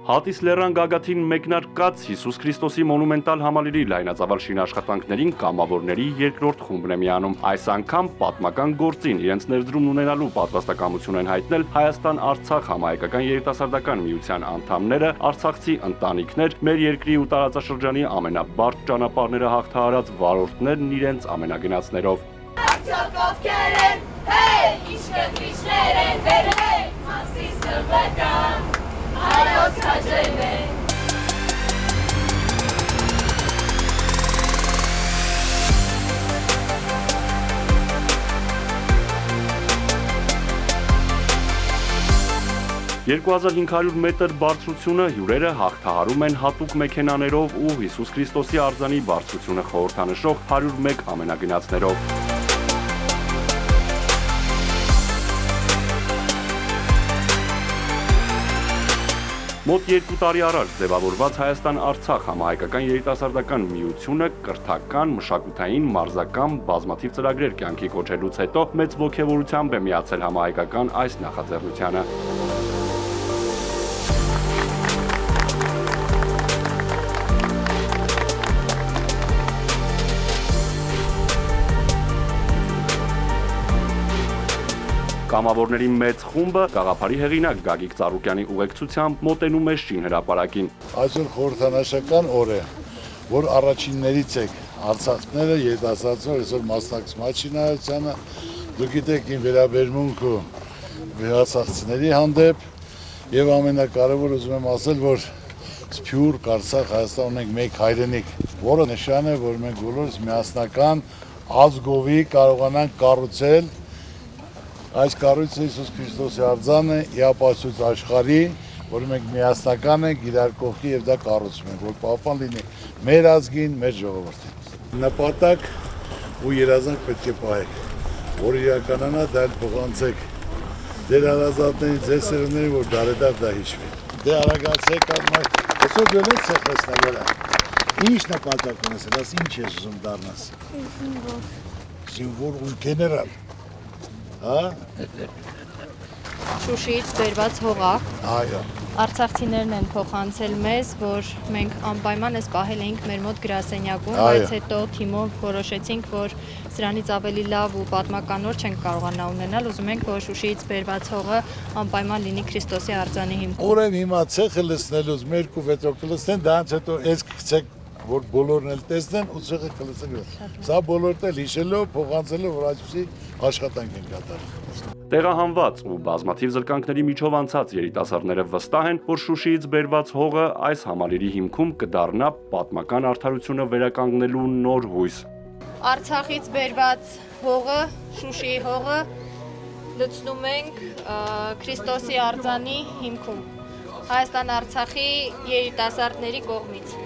Հատիս լեռան գագաթին մեկնարկած Հիսուս Քրիստոսի մոնումենտալ համալիրի լայնածավալ շինաշխատանքներին կամավորների երկրորդ խումբն է միանում։ Այս անգամ պատմական գործին իրենց ներդրումն ունենալու պատրաստակամություն են հայտնել Հայաստան-Արցախ համահայկական երիտասարդական միության անդամները, արցախցի ընտանիքներ, մեր երկրի ու տարածաշրջանի ամենաբարդ ճանապարհները հաղթահարած վարորդներն իրենց ամենագնացներով։ Արդյոք ովքեր են, հեյ, իշկրտիչներ են, վեր հեյ, մասի սրբական, հայոց հաջել են։ «2500 մետր բարձրությունը» հյուրերը հաղթահարում են հատուկ մեքենաներով ու Հիսուս Քրիստոսի արձանի բարձրությունը խորհրդանշող 101 ամենագնացներով։ Մոտ 2 տարի առաջ ձևավորված Հայաստան-Արցախ համահայկական երիտասարդական միությունը կրթական, մշակութային, մարզական բազմաթիվ ծրագրեր կյանքի կոչելուց հետո մեծ ոգևորությամբ է միացել համահայկական այս նախաձեռնությանը։ Կամավորների մեծ խումբը գաղափարի հեղինակ Գագիկ Ծառուկյանի ուղեկցությամբ մոտենում է Շին հրապարակին։ Այսօր խորհրդանշական օր է, որ առաջիններից եք արցախները, երիտասարդները այսօր մասնակցում շինարարությանը։ Դուք գիտեք իմ վերաբերմունքը արցախցիների հանդեպ եւ ամենակարևորը ուզում եմ ասել, որ Սփյուռք, Արցախ, Հայաստան ունենք մեկ հայրենիք, որը նշան է, որ մենք բոլորս միասնական ազգովի կարողանանք կառուցել այս կառույցը Հիսուս Քրիստոսի արձանը իապացույց աշխարհի, որ մենք միասնական ենք իրար կողքի եւ դա կառուցում ենք, որ պահպան լինի մեր ազգին, մեր ժողովրդին։ Նպատակ ու երազանք պետք է պահեք, որ իրականանա դա փոխանցեք ձեր հարազատներին, ձեր սերունդներին, որ դարեդար դա հիշվի։ Դե արագացեք արմայ, այսօր դու ես ցեղեցնելը։ Ինչ նպատակ ունես, դաս ինչ ես ուզում դառնաս։ Զինվոր ու գեներալ։ Հա? Շուշիից բերված հողակ։ Այո։ Արցախցիներն են փոխանցել մեզ, որ մենք անպայման էս պահել էինք մեր մոտ գրասենյակում, Այո։ բայց հետո թիմով որոշեցինք, որ սրանից ավելի լավ ու պատմական օր չենք կարողանա ունենալ, ուզում ենք, որ Շուշիից բերված հողը անպայման լինի Քրիստոսի արձանի հիմքում։ Ուրեմն հիմա ցեխը լցնելուց մեր կու վետրո կլցնեն, դրանց հետո էս գցեք, որ բոլորն էլ տեսնեն ու ցեխը կլցնեն։ Սա բոլորդ էլ հիշելով, փոխանցելով, որ այսպեսի աշխատանք են կատարում։ Տեղահանված ու բազմաթիվ զրկանքների միջով անցած երիտասարդները վստահ են, որ Շուշիից բերված հողը այս համալիրի հիմքում կդառնա պատմական արդարությունը վերականգնելու նոր հույս։ Արցախից բերված հողը, Շուշիի հողը լցնում ենք Քրիստոսի արձանի հիմքում, Հայաստան-Արցախի երիտասարդների կողմից։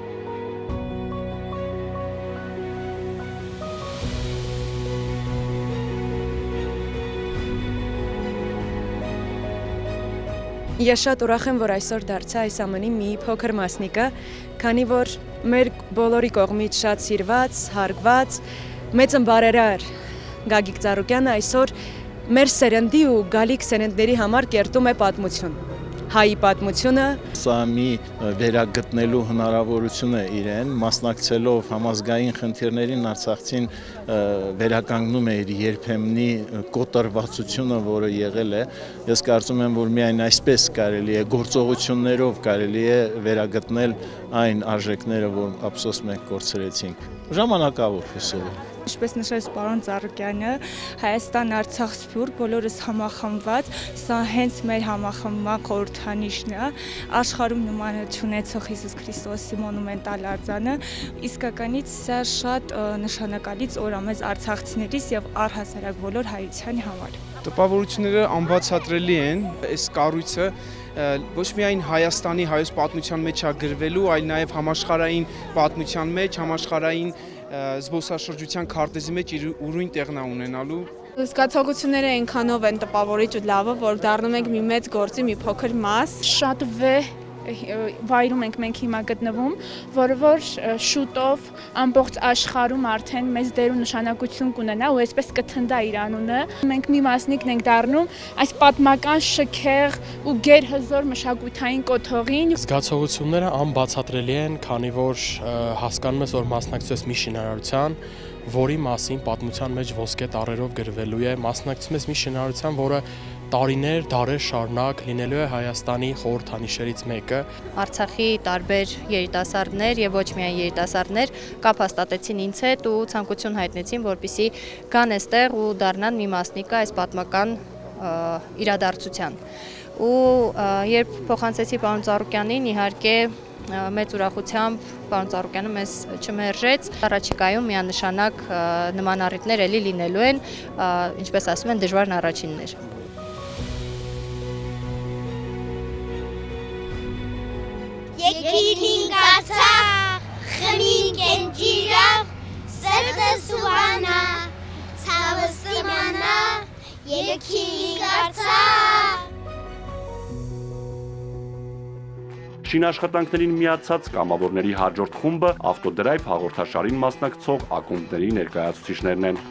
Ես շատ ուրախ եմ, որ այսօր դարձա այս ամենի մի փոքր մասնիկը, քանի որ մեր բոլորի կողմից շատ սիրված, հարգված, մեծ բարերար Գագիկ Ծառուկյանը այսօր մեր սերնդի ու գալիք սերնդների համար կերտում է պատմություն։ Հայի պատմությունը Սա մի վերագտնելու հնարավորություն է իրեն, մասնակցելով համազգային խնդիրներին Արցախցին վերականգնում է իր երբեմնի կոտրվածությունը, որը եղել է։ Ես կարծում եմ, որ միայն այսպես կարելի է գործողություններով կարելի է վերագտնել այն արժեքները, որ ափսոս մենք կորցրեցինք։ Ժամանակավոր հուսով։ Ինչպես նշեց պարոն Ծառուկյանը, Հայաստան-Արցախ Սփյուռք բոլորս համախմբված, սա հենց մեր համախմբման խորհրդանիշն է, աշխարհում նման չունեցող Հիսուս Քրիստոսի մոնումենտալ արձանը, իսկականից սա շատ նշանակալից օր է մեզ արցախցիներիս եւ առհասարակ բոլոր հայության համար։ Տպավորությունները անբացատրելի են, այս կառույցը ոչ միայն Հայաստանի հայոց պատմության մեջ է գրվելու, այլ նաև համաշխարհային պատմության մեջ, համաշխարհային զբոսաշրջության քարտեզի մեջ իր ուրույն տեղն է ունենալու։ Զգացողությունները այնքանով են տպավորիչ ու լավը, որ դառնում ենք մի մեծ գործի մի փոքր մաս։ Շատ վեհ վայրում ենք մենք հիմա գտնվում, որը որ շուտով ամբողջ աշխարհում արդեն մեծ դեր ու նշանակություն կունենա ու այսպես կթնդա իր անունը։ Մենք մի մասնիկն ենք դառնում այս պատմական շքեղ ու գերհզոր մշակութային կոթողին։ Զգացողությունները անբացատրելի են, քանի որ հասկանում ես, որ մասնակցում ես մի շինարարության, որի մասին պատմության մեջ ոսկե տառերով գրվելու է, մասնակցում ես մի շինարարության, որը տարիներ, դարեր շարունակ լինելու է Հայաստանի խորհրդանիշերից մեկը։ Արցախի տարբեր երիտասարդներ եւ ոչ միայն երիտասարդներ կապ հաստատեցին ինձ հետ ու ցանկություն հայտնեցին, որպեսզի գան այստեղ ու դառնան մի մասնիկը այս պատմական իրադարձության։ Ու երբ փոխանցեցի պարոն Ծառուկյանին, իհարկե մեծ ուրախությամբ պարոն Ծառուկյանը մեզ չմերժեց։ Առաջիկայում միանշանակ նման առիթներ էլի լինելու են, ինչպես ասում են, դժվարն առաջիններ։ Եկիր Արցախ, խմենք են ջիրավ, սրտը սուհանա, ցավը սիմանա, եկիր Արցախ։ Շինաշխատանքներին միացած կամավորների հաջորդ խումբը ավտոդրայվ հաղորդաշարին մասնակցող ակումբների ներկայացուցիչներն են։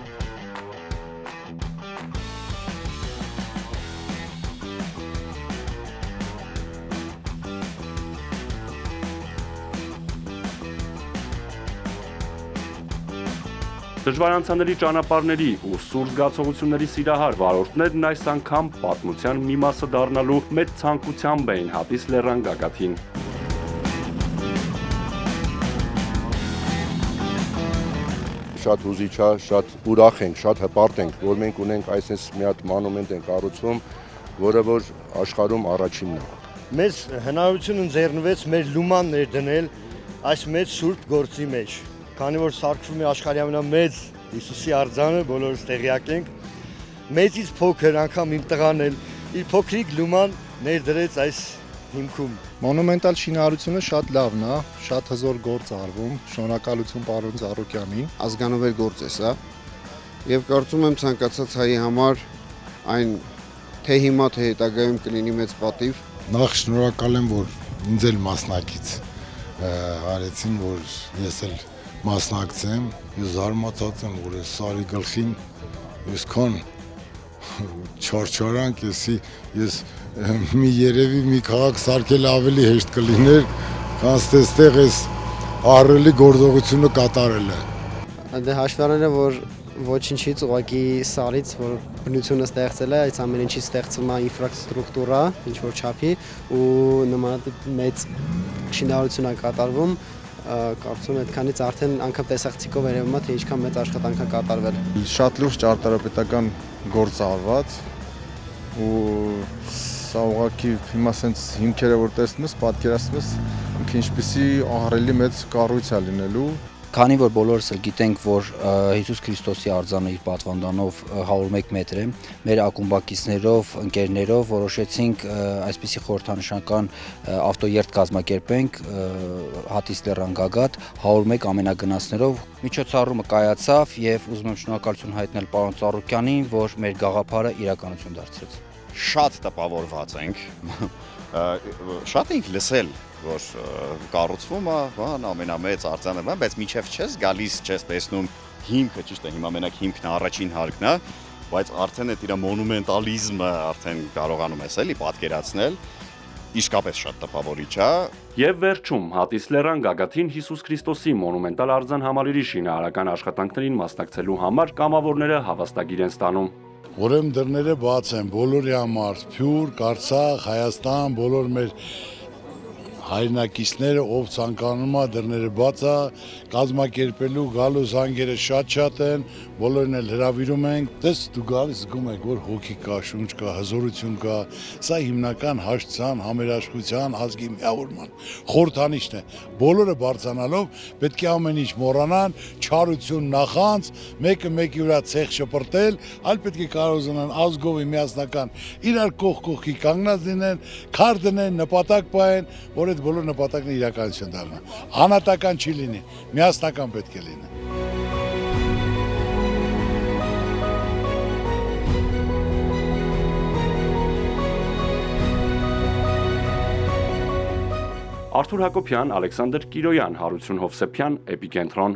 Դժվարանցանելի ճանապարհների ու սուր զգացողությունների սիրահար վարորդներն այս անգամ պատմության մի մասը դառնալու մեծ ցանկությամբ էին հատիս լեռան գագաթին։ Շատ հուզիչ է, շատ ուրախ ենք, շատ հպարտ ենք, որ մենք ունենք այսպես մի հատ մանումենտ ենք կառուցում, որը որ աշխարհում առաջինն է։ Մեզ հնարավորություն ընձեռնվեց մեր լուման ներդնել այս մեծ սուրբ գործի մեջ։ Քանի որ սարքվում է աշխարհի ամենամեծ Հիսուսի արձանը, բոլորս տեղյակ ենք, մեծից փոքր անգամ իմ տղան էլ իր փոքրիկ լուման ներդրեց այս հիմքում։ Մոնումենտալ շինարարությունը շատ լավն է, շատ հզոր գործ արվում, շնորհակալություն պարոն Ծառուկյանին։ Ազգանավեր գործ է սա, եւ կարծում եմ ցանկացած հայի համար այն թե հիմա թե հետագայում կլինի մեծ պատիվ։ Նախ շնորհակալ եմ, որ ինձ էլ մասնակից արեցին, որ ես էլ մասնակցեմ, ես զարմացած եմ, որ ես սարի գլխին այսքան չորչորանք ես մի երևի մի քաղաք սարքել ավելի հեշտ կլիներ, քան ստեղ ես ահռելի գործողությունը կատարելը։ Դե հաշվառները, որ ոչինչից ուղղակի սարից, որ բնությունը ստեղծել է, այս ամեն ինչից ստեղծվում է ինֆրաստրուկտուրա, ինչ որ չափի ու նմանատիպ մեծ շինարարություն է կատարվում, կարծում եմ այդքանից արդեն անգամ տեսախցիկով երևում է, թե ինչքան մեծ աշխատանք է կատարվել։ Շատ լուրջ ճարտարապետական գործ արված ու սա ուղղակի հիմա սենց հիմքերը որ տեսնում ես, պատկերացնում ես, ինչպիսի ահռելի մեծ կառույց է լինելու։ Քանի որ բոլորս էլ գիտենք, որ Հիսուս Քրիստոսի արձանը իր պատվանդանով 101 մետր է, մեր ակումբակիցներով, ընկերներով որոշեցինք այսպիսի խորհրդանշական ավտոերթ կազմակերպենք հատիս լեռան գագաթ 101 ամենագնացներով։ Միջոցառումը կայացավ եւ ուզում եմ շնորհակալություն հայտնել պարոն Ծառուկյանին, որ մեր գաղափարը իրականություն դարձրեց։ Շատ տպավորված ենք, շատ ենք լսել, որ կառուցվում է, ամենամեծ արձանը, բայց մինչև չես գալիս, չես տեսնում հիմքը, ճիշտ է, հիմա մենակ հիմքն է, առաջին հարկն է, բայց արդեն այդ իր մոնումենտալիզմը արդեն կարողանում ես էլի պատկերացնել, իսկապես շատ տպավորիչ է։ Եվ վերջում հատիս լեռան գագաթին Հիսուս Քրիստոսի մոնումենտալ արձան համալիրի շինարարական աշխատանքներին մասնակցելու համար կամավորները հավաստագիր են ստանում։ Ուրեմն դռները բաց են բոլորի համար, Սփյուռք, Արցախ, Հայաստան, բոլոր մեր հայրենակիցները, ով ցանկանում է, դռները բաց է, կազմակերպելու գալու զանգերը շատ են, բոլորին էլ հրավիրում ենք։ Դες դու գալիս զգում եք, որ հոգի կա, շունչ կա, հզորություն կա։ Սա հիմնական հաշտության, համերաշխության, ազգի միավորման խորհրդանիշն է։ Բոլորը բարձրանալով պետք է ամեն ինչ մոռանան, չարություն նախանց, մեկը մեկի վրա ցեխ շպրտել, այլ պետք է կարողանան ազգովի միասնական իրար կողքի կանգնած լինեն, քար դնեն, նպատակ պահեն, որ այդ բոլոր նպատակները իրականություն դառնան։ Անհատական չի լինի, միասնական պետք է լինի։ Արթուր Հակոբյան, Ալեքսանդր Կիրոյան, Հարություն Հովսեփյան, Էպիկենտրոն։